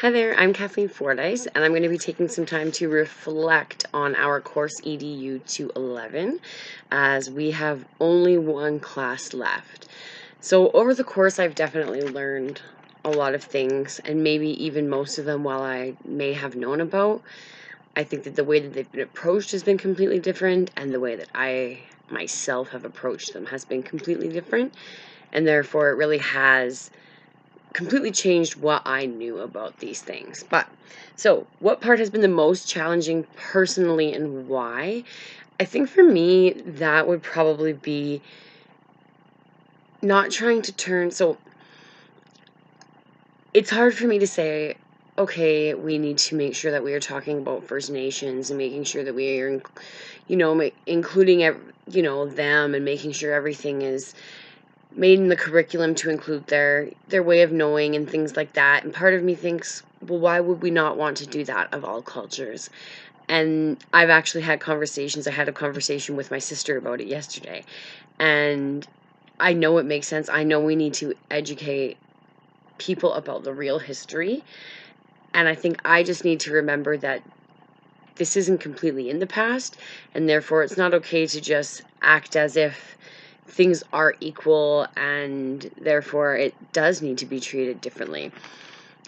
Hi there, I'm Kathleen Fordyce, and I'm going to be taking some time to reflect on our course EDU 211, as we have only one class left. So over the course, I've definitely learned a lot of things, and maybe even most of them while I may have known about. I think that the way that they've been approached has been completely different, and the way that I myself have approached them has been completely different, and therefore it really has completely changed what I knew about these things. So what part has been the most challenging personally and why? I think for me, that would probably be not trying to turn. So it's hard for me to say, okay, we need to make sure that we are talking about First Nations and making sure that we are, including, them and making sure everything is made in the curriculum to include their way of knowing and things like that. And part of me thinks, well, why would we not want to do that of all cultures? And I've actually had conversations. I had a conversation with my sister about it yesterday. And I know it makes sense. I know we need to educate people about the real history. And I think I just need to remember that this isn't completely in the past, and therefore it's not okay to just act as if things are equal, and therefore it does need to be treated differently.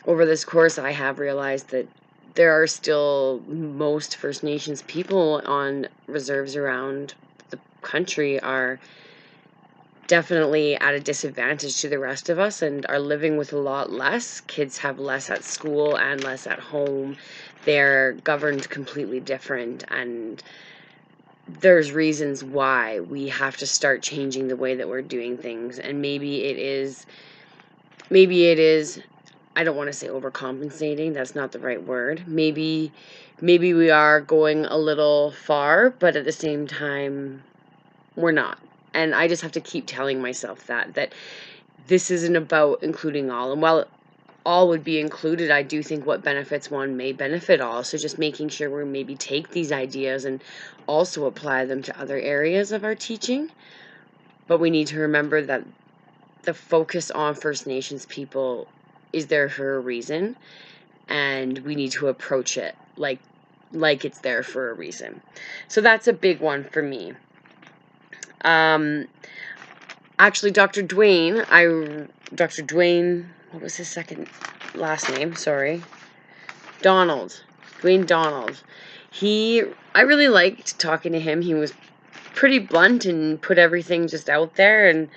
Over this course, I have realized that there are still most First Nations people on reserves around the country are definitely at a disadvantage to the rest of us and are living with a lot less. Kids have less at school and less at home. They're governed completely different, and there's reasons why we have to start changing the way that we're doing things. And maybe it is I don't want to say overcompensating, that's not the right word. Maybe we are going a little far, but at the same time we're not. And I just have to keep telling myself that this isn't about including all. And while all would be included, I do think what benefits one may benefit all. So just making sure we maybe take these ideas and also apply them to other areas of our teaching. But we need to remember that the focus on First Nations people is there for a reason, and we need to approach it like it's there for a reason. So that's a big one for me. Actually, Dr. Dwayne, what was his second last name? Sorry. Dwayne Donald. I really liked talking to him. He was pretty blunt and put everything just out there, and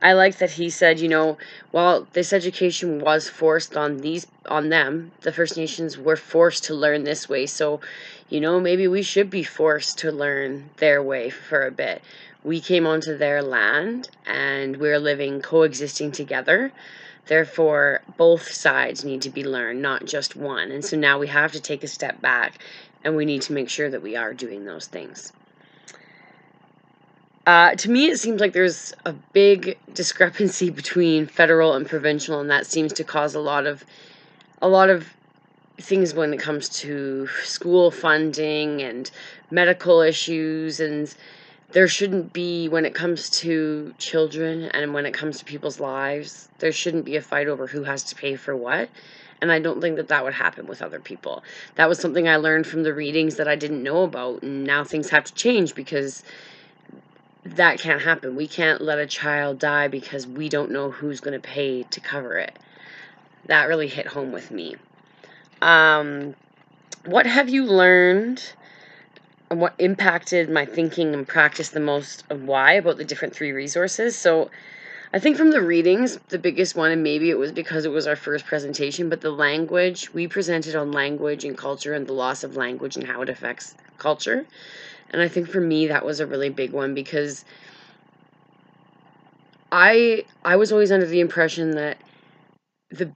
I liked that he said, while this education was forced on them, the First Nations were forced to learn this way. So, maybe we should be forced to learn their way for a bit. We came onto their land and we're living, coexisting together. Therefore, both sides need to be learned, not just one. And so now we have to take a step back and we need to make sure that we are doing those things. To me, it seems like there's a big discrepancy between federal and provincial, and that seems to cause a lot of things when it comes to school funding and medical issues. And there shouldn't be, when it comes to children and when it comes to people's lives, there shouldn't be a fight over who has to pay for what. And I don't think that would happen with other people. That was something I learned from the readings that I didn't know about, and now things have to change because that can't happen. We can't let a child die because we don't know who's going to pay to cover it. That really hit home with me. What have you learned and what impacted my thinking and practice the most, and why, about the different 3 resources? So I think from the readings, the biggest one, and maybe it was because it was our first presentation, but the language, we presented on language and culture and the loss of language and how it affects culture. And I think for me, that was a really big one because I was always under the impression that the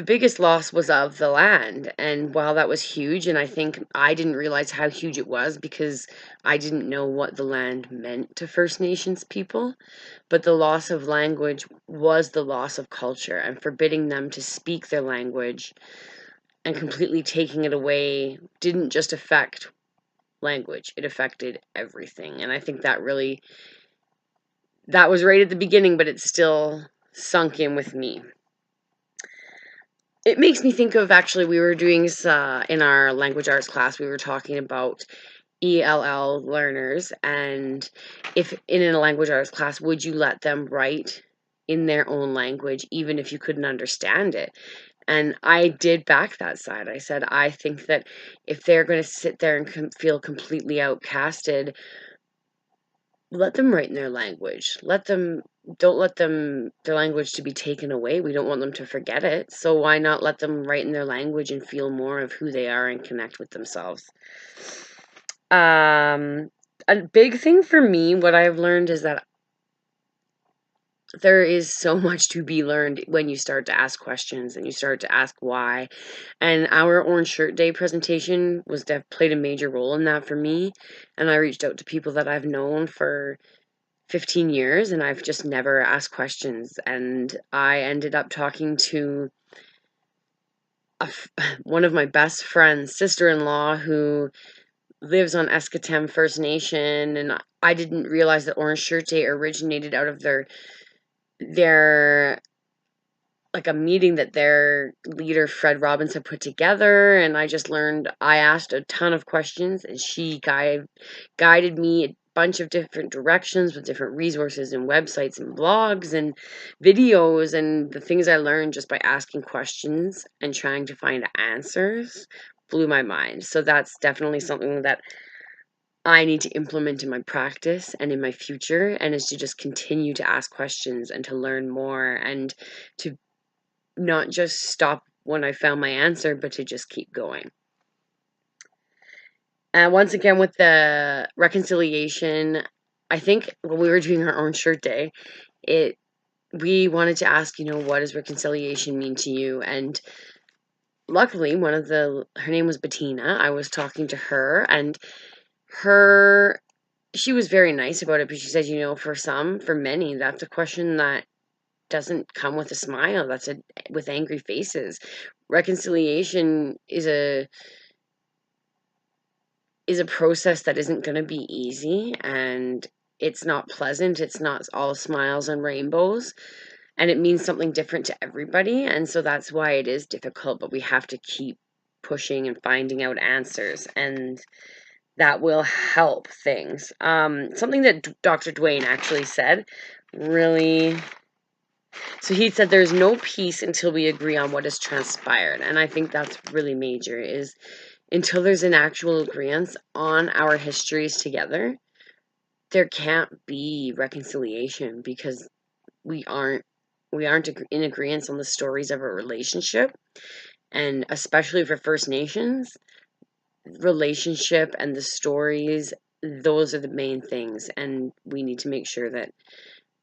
biggest loss was of the land. And while that was huge, and I think I didn't realize how huge it was because I didn't know what the land meant to First Nations people, but the loss of language was the loss of culture, and forbidding them to speak their language and completely taking it away didn't just affect language, it affected everything. And I think that was right at the beginning, but it still sunk in with me. it makes me think of, actually, we were doing in our language arts class, we were talking about ELL learners, and if in a language arts class, would you let them write in their own language, even if you couldn't understand it? And I did back that side. I said, I think that if they're going to sit there and feel completely outcasted, let them write in their language. Don't let their language to be taken away. We don't want them to forget it. So why not let them write in their language and feel more of who they are and connect with themselves? A big thing for me, what I've learned is that there is so much to be learned when you start to ask questions and you start to ask why. And our Orange Shirt Day presentation played a major role in that for me. And I reached out to people that I've known for 15 years, and I've just never asked questions. And I ended up talking to one of my best friends' sister-in-law, who lives on Escatem First Nation, and I didn't realize that Orange Shirt Day originated out of their like a meeting that their leader Fred Robbins had put together. And I asked a ton of questions, and she guided me a bunch of different directions with different resources and websites and blogs and videos. And the things I learned just by asking questions and trying to find answers blew my mind. So that's definitely something that I need to implement in my practice and in my future, and is to just continue to ask questions and to learn more, and to not just stop when I found my answer, but to just keep going. And once again, with the reconciliation, I think when we were doing our Orange Shirt Day, we wanted to ask, what does reconciliation mean to you? And luckily, her name was Bettina. I was talking to her, and she was very nice about it, but she said, for many, that's a question that doesn't come with a smile. That's with angry faces. Reconciliation is a process that isn't going to be easy, and it's not pleasant. It's not all smiles and rainbows, and it means something different to everybody. And so that's why it is difficult, but we have to keep pushing and finding out answers, and that will help things. Something that Dr. Dwayne actually said really. So he said there's no peace until we agree on what has transpired. And I think that's really major, is until there's an actual agreement on our histories together, there can't be reconciliation, because we aren't in agreement on the stories of a relationship. And especially for First Nations, relationship and the stories, those are the main things, and we need to make sure that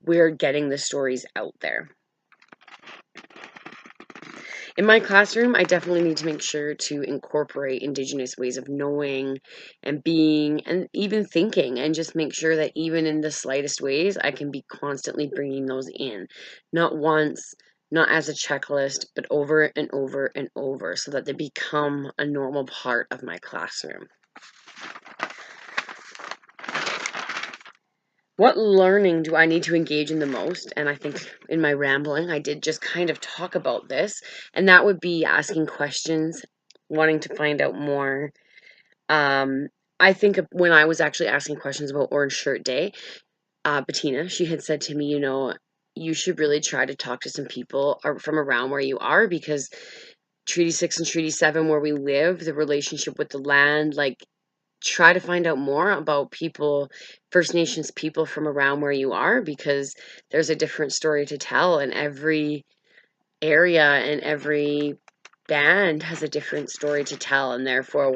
we're getting the stories out there. In my classroom, I definitely need to make sure to incorporate Indigenous ways of knowing and being and even thinking, and just make sure that even in the slightest ways, I can be constantly bringing those in. Not once, not as a checklist, but over and over and over, so that they become a normal part of my classroom. What learning do I need to engage in the most? And I think in my rambling, I did just kind of talk about this, and that would be asking questions, wanting to find out more. I think when I was actually asking questions about Orange Shirt Day, Bettina, she had said to me, you should really try to talk to some people from around where you are, because Treaty 6 and Treaty 7, where we live, the relationship with the land, try to find out more about First Nations people from around where you are, because there's a different story to tell, and every area and every band has a different story to tell, and therefore,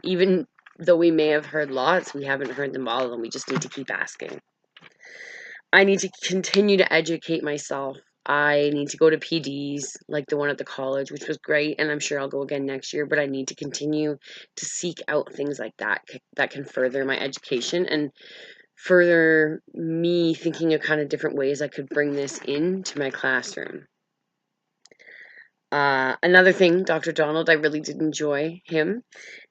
even though we may have heard lots, we haven't heard them all, and we just need to keep asking. I need to continue to educate myself. I need to go to PDs like the one at the college, which was great, and I'm sure I'll go again next year, but I need to continue to seek out things like that can further my education and further me thinking of kind of different ways I could bring this into my classroom. Another thing, Dr. Donald, I really did enjoy him,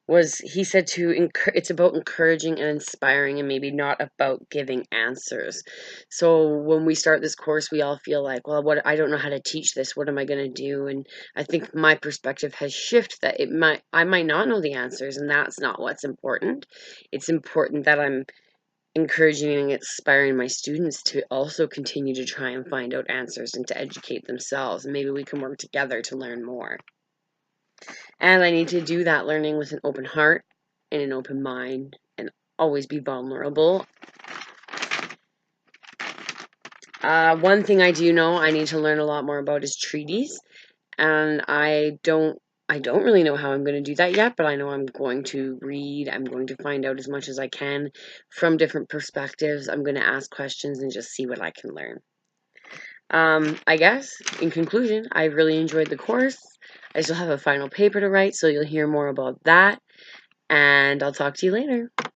was he said it's about encouraging and inspiring and maybe not about giving answers. So when we start this course, we all feel like, well, what, I don't know how to teach this. What am I going to do? And I think my perspective has shifted that I might not know the answers, and that's not what's important. It's important that I'm encouraging and inspiring my students to also continue to try and find out answers and to educate themselves. And maybe we can work together to learn more. And I need to do that learning with an open heart and an open mind and always be vulnerable. One thing I do know I need to learn a lot more about is treaties. And I don't really know how I'm going to do that yet, but I know I'm going to read. I'm going to find out as much as I can from different perspectives. I'm going to ask questions and just see what I can learn. I guess, in conclusion, I really enjoyed the course. I still have a final paper to write, so you'll hear more about that. And I'll talk to you later.